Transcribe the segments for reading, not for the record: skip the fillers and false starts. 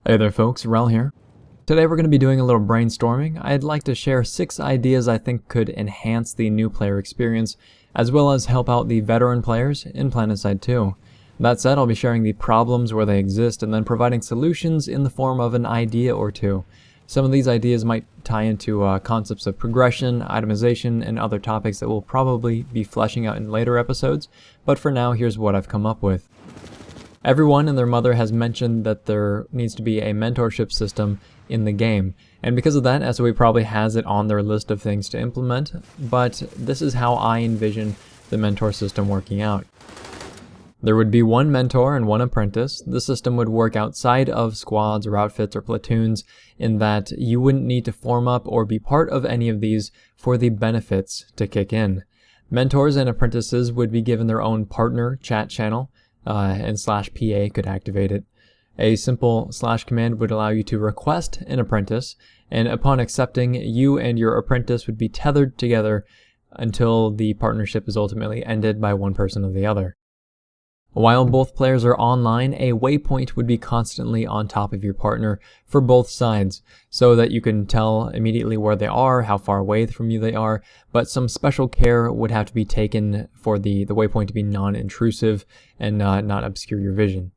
Hey there folks, Rel here. Today we're going to be doing a little brainstorming. I'd like to share 6 ideas I think could enhance the new player experience, as well as help out the veteran players in PlanetSide 2. That said, I'll be sharing the problems where they exist and then providing solutions in the form of an idea or two. Some of these ideas might tie into concepts of progression, itemization, and other topics that we'll probably be fleshing out in later episodes, but for now, here's what I've come up with. Everyone and their mother has mentioned that there needs to be a mentorship system in the game, and because of that, SOE probably has it on their list of things to implement, but this is how I envision the mentor system working out. There would be one mentor and one apprentice. The system would work outside of squads or outfits or platoons in that you wouldn't need to form up or be part of any of these for the benefits to kick in. Mentors and apprentices would be given their own partner chat channel, and /PA could activate it. A simple / command would allow you to request an apprentice, and upon accepting, you and your apprentice would be tethered together until the partnership is ultimately ended by one person or the other. While both players are online, a waypoint would be constantly on top of your partner for both sides, so that you can tell immediately where they are, how far away from you they are, but some special care would have to be taken for the waypoint to be non-intrusive and not obscure your vision.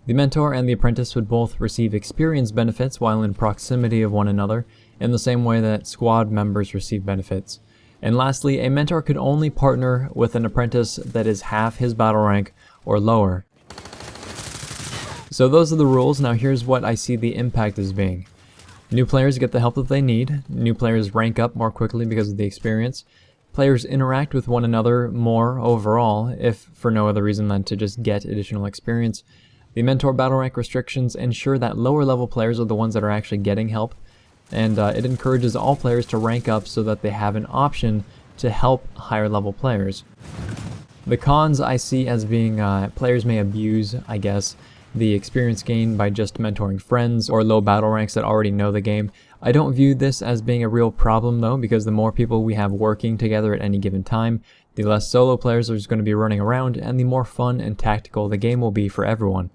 The mentor and the apprentice would both receive experience benefits while in proximity of one another, in the same way that squad members receive benefits. And lastly, a mentor could only partner with an apprentice that is half his battle rank or lower. So those are the rules. Now here's what I see the impact as being. New players get the help that they need. New players rank up more quickly because of the experience. Players interact with one another more overall, if for no other reason than to just get additional experience. The mentor battle rank restrictions ensure that lower level players are the ones that are actually getting help. And it encourages all players to rank up so that they have an option to help higher level players. The cons I see as being players may abuse, I guess, the experience gained by just mentoring friends or low battle ranks that already know the game. I don't view this as being a real problem though, because the more people we have working together at any given time, the less solo players are going to be running around, and the more fun and tactical the game will be for everyone.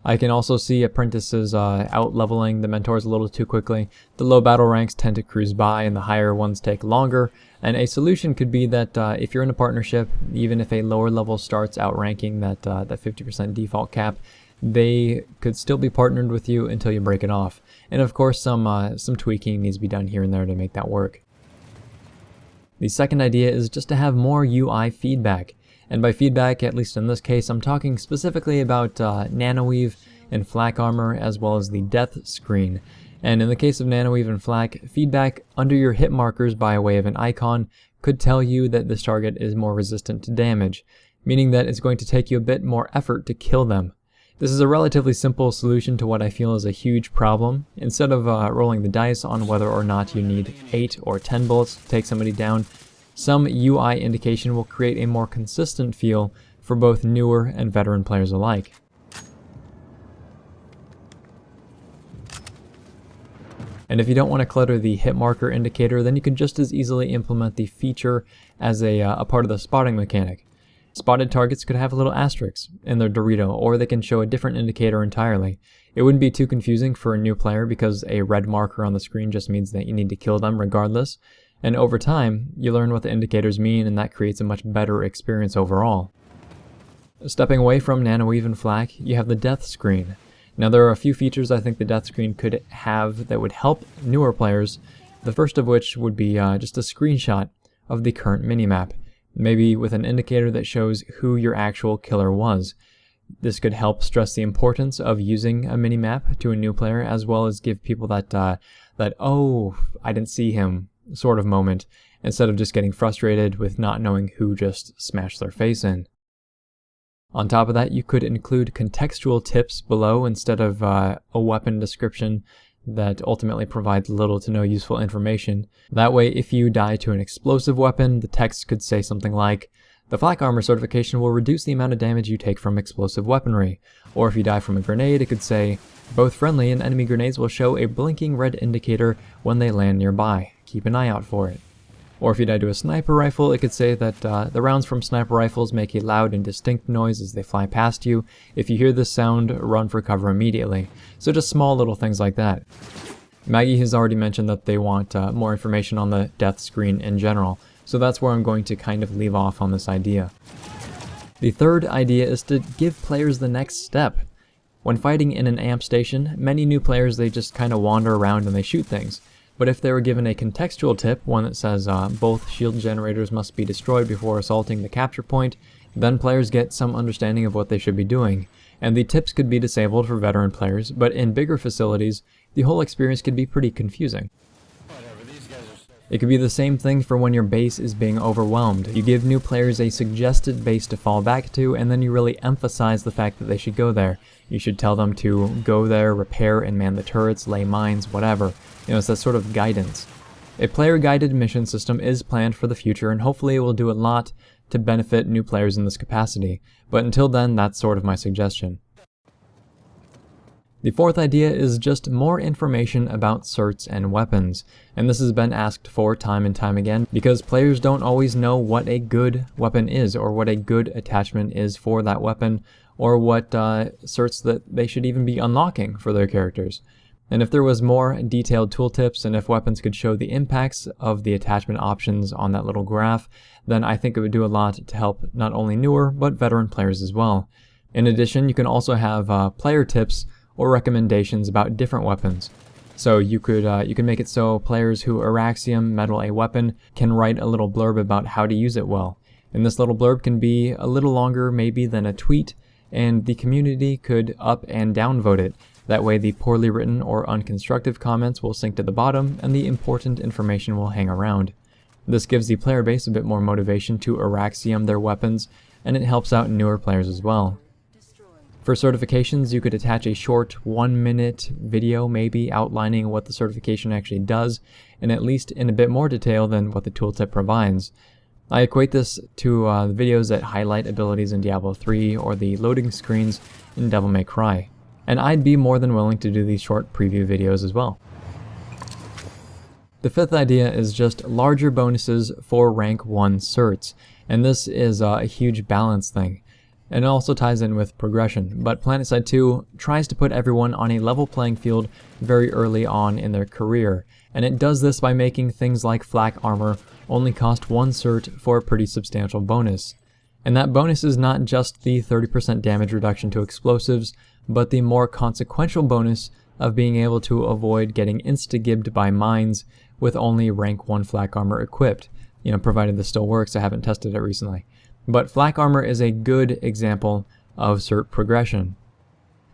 I can also see apprentices out-leveling the mentors a little too quickly. The low battle ranks tend to cruise by and the higher ones take longer, and a solution could be that if you're in a partnership, even if a lower level starts outranking that 50% default cap, they could still be partnered with you until you break it off. And of course some tweaking needs to be done here and there to make that work. The second idea is just to have more UI feedback. And by feedback, at least in this case, I'm talking specifically about nanoweave and flak armor, as well as the death screen. And in the case of nanoweave and flak, feedback under your hit markers by way of an icon could tell you that this target is more resistant to damage, meaning that it's going to take you a bit more effort to kill them. This is a relatively simple solution to what I feel is a huge problem. Instead of rolling the dice on whether or not you need 8 or 10 bullets to take somebody down, some UI indication will create a more consistent feel for both newer and veteran players alike. And if you don't want to clutter the hit marker indicator, then you can just as easily implement the feature as a part of the spotting mechanic. Spotted targets could have a little asterisk in their Dorito, or they can show a different indicator entirely. It wouldn't be too confusing for a new player because a red marker on the screen just means that you need to kill them regardless. And over time, you learn what the indicators mean, and that creates a much better experience overall. Stepping away from nanoweave and flak, you have the death screen. Now there are a few features I think the death screen could have that would help newer players, the first of which would be just a screenshot of the current minimap, maybe with an indicator that shows who your actual killer was. This could help stress the importance of using a minimap to a new player, as well as give people that oh, I didn't see him sort of moment, instead of just getting frustrated with not knowing who just smashed their face in. On top of that, you could include contextual tips below instead of a weapon description that ultimately provides little to no useful information. That way, if you die to an explosive weapon, the text could say something like, "The flak armor certification will reduce the amount of damage you take from explosive weaponry." Or if you die from a grenade, it could say, "Both friendly and enemy grenades will show a blinking red indicator when they land nearby. Keep an eye out for it." Or if you die to a sniper rifle, it could say that the rounds from sniper rifles make a loud and distinct noise as they fly past you. If you hear this sound, run for cover immediately. So just small little things like that. Maggie has already mentioned that they want more information on the death screen in general, so that's where I'm going to kind of leave off on this idea. The third idea is to give players the next step. When fighting in an amp station, many new players, they just kind of wander around and they shoot things. But if they were given a contextual tip, one that says both shield generators must be destroyed before assaulting the capture point, then players get some understanding of what they should be doing. And the tips could be disabled for veteran players, but in bigger facilities, the whole experience could be pretty confusing. It could be the same thing for when your base is being overwhelmed. You give new players a suggested base to fall back to, and then you really emphasize the fact that they should go there. You should tell them to go there, repair and man the turrets, lay mines, whatever. It's that sort of guidance. A player-guided mission system is planned for the future, and hopefully it will do a lot to benefit new players in this capacity. But until then, that's sort of my suggestion. The fourth idea is just more information about certs and weapons, and this has been asked for time and time again because players don't always know what a good weapon is or what a good attachment is for that weapon or what certs that they should even be unlocking for their characters. And if there was more detailed tooltips and if weapons could show the impacts of the attachment options on that little graph, then I think it would do a lot to help not only newer but veteran players as well. In addition, you can also have player tips or recommendations about different weapons. So you could make it so players who Araxium metal a weapon can write a little blurb about how to use it well. And this little blurb can be a little longer maybe than a tweet, and the community could up and down vote it. That way the poorly written or unconstructive comments will sink to the bottom and the important information will hang around. This gives the player base a bit more motivation to Araxium their weapons, and it helps out newer players as well. For certifications, you could attach a short 1-minute video maybe outlining what the certification actually does, and at least in a bit more detail than what the tooltip provides. I equate this to the videos that highlight abilities in Diablo 3 or the loading screens in Devil May Cry. And I'd be more than willing to do these short preview videos as well. The fifth idea is just larger bonuses for rank 1 certs, and this is a huge balance thing. And it also ties in with progression, but PlanetSide 2 tries to put everyone on a level playing field very early on in their career, and it does this by making things like flak armor only cost 1 cert for a pretty substantial bonus. And that bonus is not just the 30% damage reduction to explosives, but the more consequential bonus of being able to avoid getting insta-gibbed by mines with only rank 1 flak armor equipped, provided this still works. I haven't tested it recently. But flak armor is a good example of cert progression.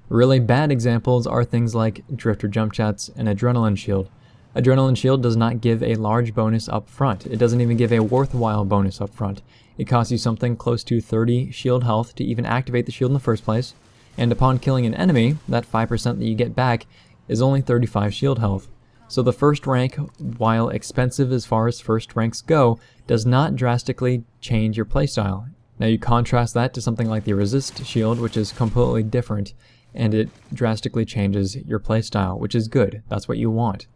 Really bad examples are things like drifter jump jets and adrenaline shield. Adrenaline shield does not give a large bonus up front. It doesn't even give a worthwhile bonus up front. It costs you something close to 30 shield health to even activate the shield in the first place, and upon killing an enemy, that 5% that you get back is only 35 shield health. So the first rank, while expensive as far as first ranks go, does not drastically change your playstyle. Now you contrast that to something like the resist shield, which is completely different, and it drastically changes your playstyle, which is good. That's what you want.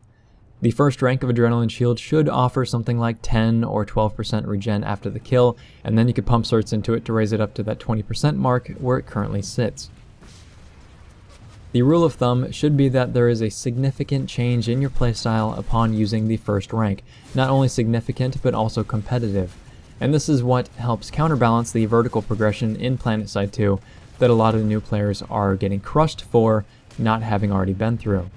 The first rank of adrenaline shield should offer something like 10 or 12% regen after the kill, and then you could pump certs into it to raise it up to that 20% mark where it currently sits. The rule of thumb should be that there is a significant change in your playstyle upon using the first rank. Not only significant, but also competitive. And this is what helps counterbalance the vertical progression in PlanetSide 2 that a lot of the new players are getting crushed for not having already been through.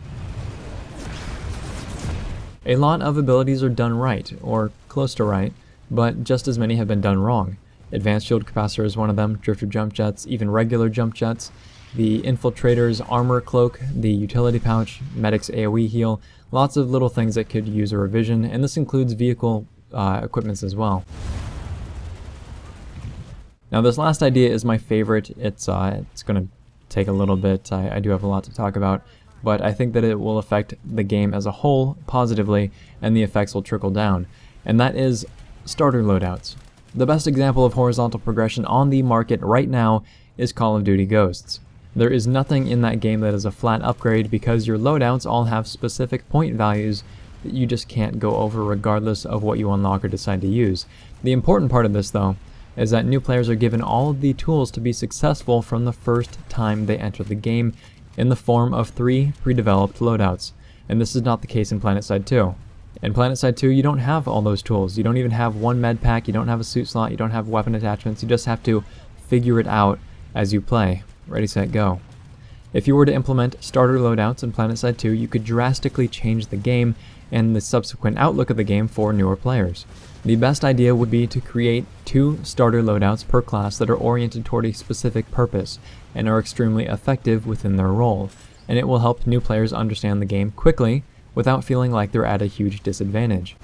A lot of abilities are done right, or close to right, but just as many have been done wrong. Advanced Shield Capacitor is one of them, Drifter Jump Jets, even regular jump jets. The Infiltrator's Armor Cloak, the Utility Pouch, Medic's AoE Heal, lots of little things that could use a revision, and this includes vehicle equipments as well. Now this last idea is my favorite. It's going to take a little bit. I do have a lot to talk about, but I think that it will affect the game as a whole positively, and the effects will trickle down, and that is starter loadouts. The best example of horizontal progression on the market right now is Call of Duty Ghosts. There is nothing in that game that is a flat upgrade because your loadouts all have specific point values that you just can't go over regardless of what you unlock or decide to use. The important part of this, though, is that new players are given all of the tools to be successful from the first time they enter the game in the form of 3 pre-developed loadouts. And this is not the case in PlanetSide 2. In PlanetSide 2, you don't have all those tools. You don't even have one med pack, you don't have a suit slot, you don't have weapon attachments, you just have to figure it out as you play. Ready, set, go. If you were to implement starter loadouts in PlanetSide 2, you could drastically change the game and the subsequent outlook of the game for newer players. The best idea would be to create 2 starter loadouts per class that are oriented toward a specific purpose and are extremely effective within their role, and it will help new players understand the game quickly without feeling like they're at a huge disadvantage.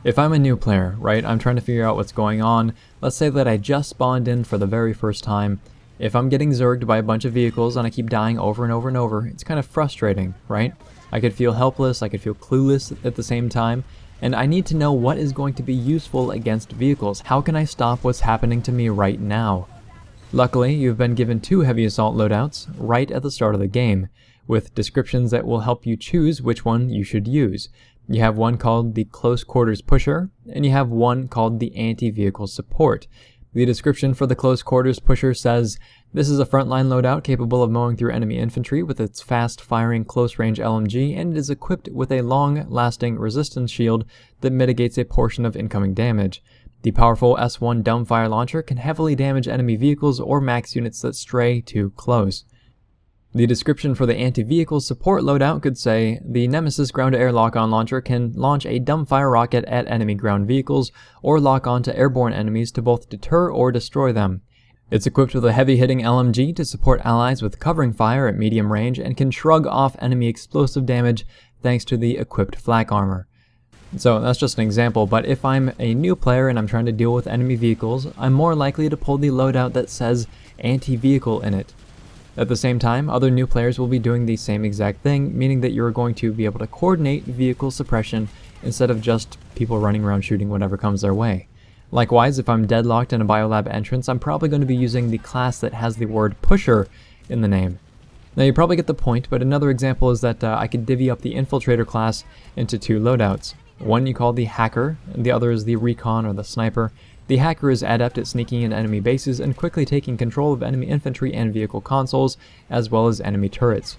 If I'm a new player, right, I'm trying to figure out what's going on, let's say that I just spawned in for the very first time. If I'm getting zerged by a bunch of vehicles and I keep dying over and over and over, it's kind of frustrating, right? I could feel helpless, I could feel clueless at the same time, and I need to know what is going to be useful against vehicles. How can I stop what's happening to me right now? Luckily, you've been given 2 heavy assault loadouts right at the start of the game, with descriptions that will help you choose which one you should use. You have one called the Close Quarters Pusher, and you have one called the Anti-Vehicle Support. The description for the Close Quarters Pusher says, "This is a frontline loadout capable of mowing through enemy infantry with its fast-firing close-range LMG, and it is equipped with a long-lasting resistance shield that mitigates a portion of incoming damage. The powerful S1 dumbfire launcher can heavily damage enemy vehicles or max units that stray too close." The description for the Anti-Vehicle Support loadout could say, "The Nemesis ground-to-air lock-on launcher can launch a dumbfire rocket at enemy ground vehicles or lock on to airborne enemies to both deter or destroy them. It's equipped with a heavy-hitting LMG to support allies with covering fire at medium range and can shrug off enemy explosive damage thanks to the equipped flak armor." So that's just an example, but if I'm a new player and I'm trying to deal with enemy vehicles, I'm more likely to pull the loadout that says anti-vehicle in it. At the same time, other new players will be doing the same exact thing, meaning that you're going to be able to coordinate vehicle suppression instead of just people running around shooting whatever comes their way. Likewise, if I'm deadlocked in a biolab entrance, I'm probably going to be using the class that has the word pusher in the name. Now you probably get the point, but another example is that I could divvy up the infiltrator class into 2 loadouts. One you call the hacker, and the other is the recon or the sniper. The hacker is adept at sneaking into enemy bases and quickly taking control of enemy infantry and vehicle consoles, as well as enemy turrets.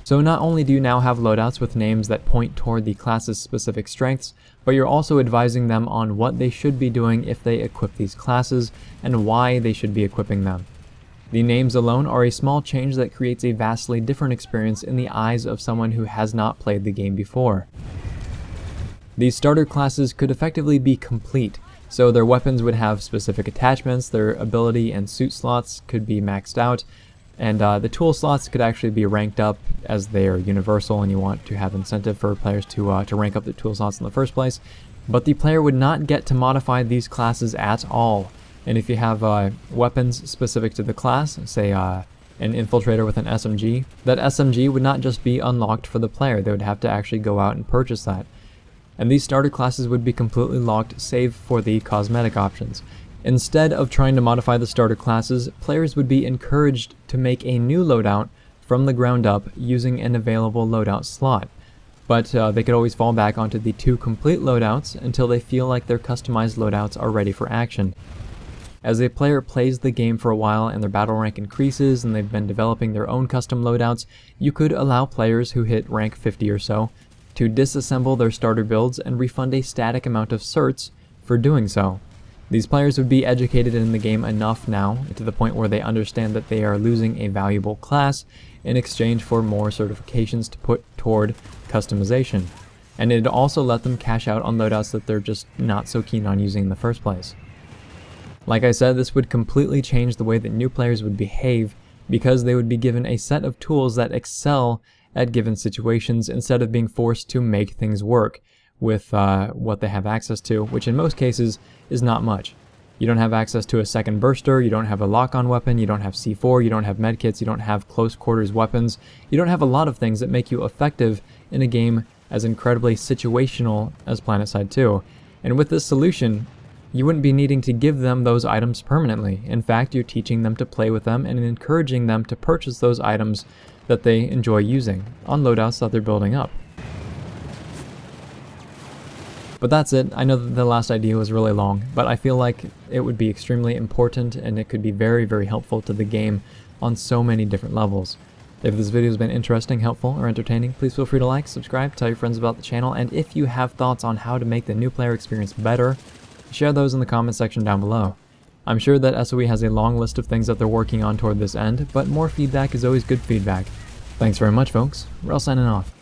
So not only do you now have loadouts with names that point toward the class's specific strengths, but you're also advising them on what they should be doing if they equip these classes, and why they should be equipping them. The names alone are a small change that creates a vastly different experience in the eyes of someone who has not played the game before. These starter classes could effectively be complete, so their weapons would have specific attachments, their ability and suit slots could be maxed out, and the tool slots could actually be ranked up as they are universal and you want to have incentive for players to rank up the tool slots in the first place. But the player would not get to modify these classes at all. And if you have weapons specific to the class, say an infiltrator with an SMG, that SMG would not just be unlocked for the player, they would have to actually go out and purchase that. And these starter classes would be completely locked save for the cosmetic options. Instead of trying to modify the starter classes, players would be encouraged to make a new loadout from the ground up using an available loadout slot. But they could always fall back onto the 2 complete loadouts until they feel like their customized loadouts are ready for action. As a player plays the game for a while and their battle rank increases and they've been developing their own custom loadouts, you could allow players who hit rank 50 or so to disassemble their starter builds and refund a static amount of CERTS for doing so. These players would be educated in the game enough now to the point where they understand that they are losing a valuable class in exchange for more certifications to put toward customization. And it'd also let them cash out on loadouts that they're just not so keen on using in the first place. Like I said, this would completely change the way that new players would behave because they would be given a set of tools that excel at given situations instead of being forced to make things work with what they have access to, which in most cases is not much. You don't have access to a second burster, you don't have a lock-on weapon, you don't have C4, you don't have medkits, you don't have close quarters weapons, you don't have a lot of things that make you effective in a game as incredibly situational as PlanetSide 2. And with this solution, you wouldn't be needing to give them those items permanently. In fact, you're teaching them to play with them and encouraging them to purchase those items that they enjoy using on loadouts that they're building up. But that's it. I know that the last idea was really long, but I feel like it would be extremely important and it could be very, very helpful to the game on so many different levels. If this video has been interesting, helpful, or entertaining, please feel free to like, subscribe, tell your friends about the channel, and if you have thoughts on how to make the new player experience better, share those in the comment section down below. I'm sure that SOE has a long list of things that they're working on toward this end, but more feedback is always good feedback. Thanks very much, folks. We're all signing off.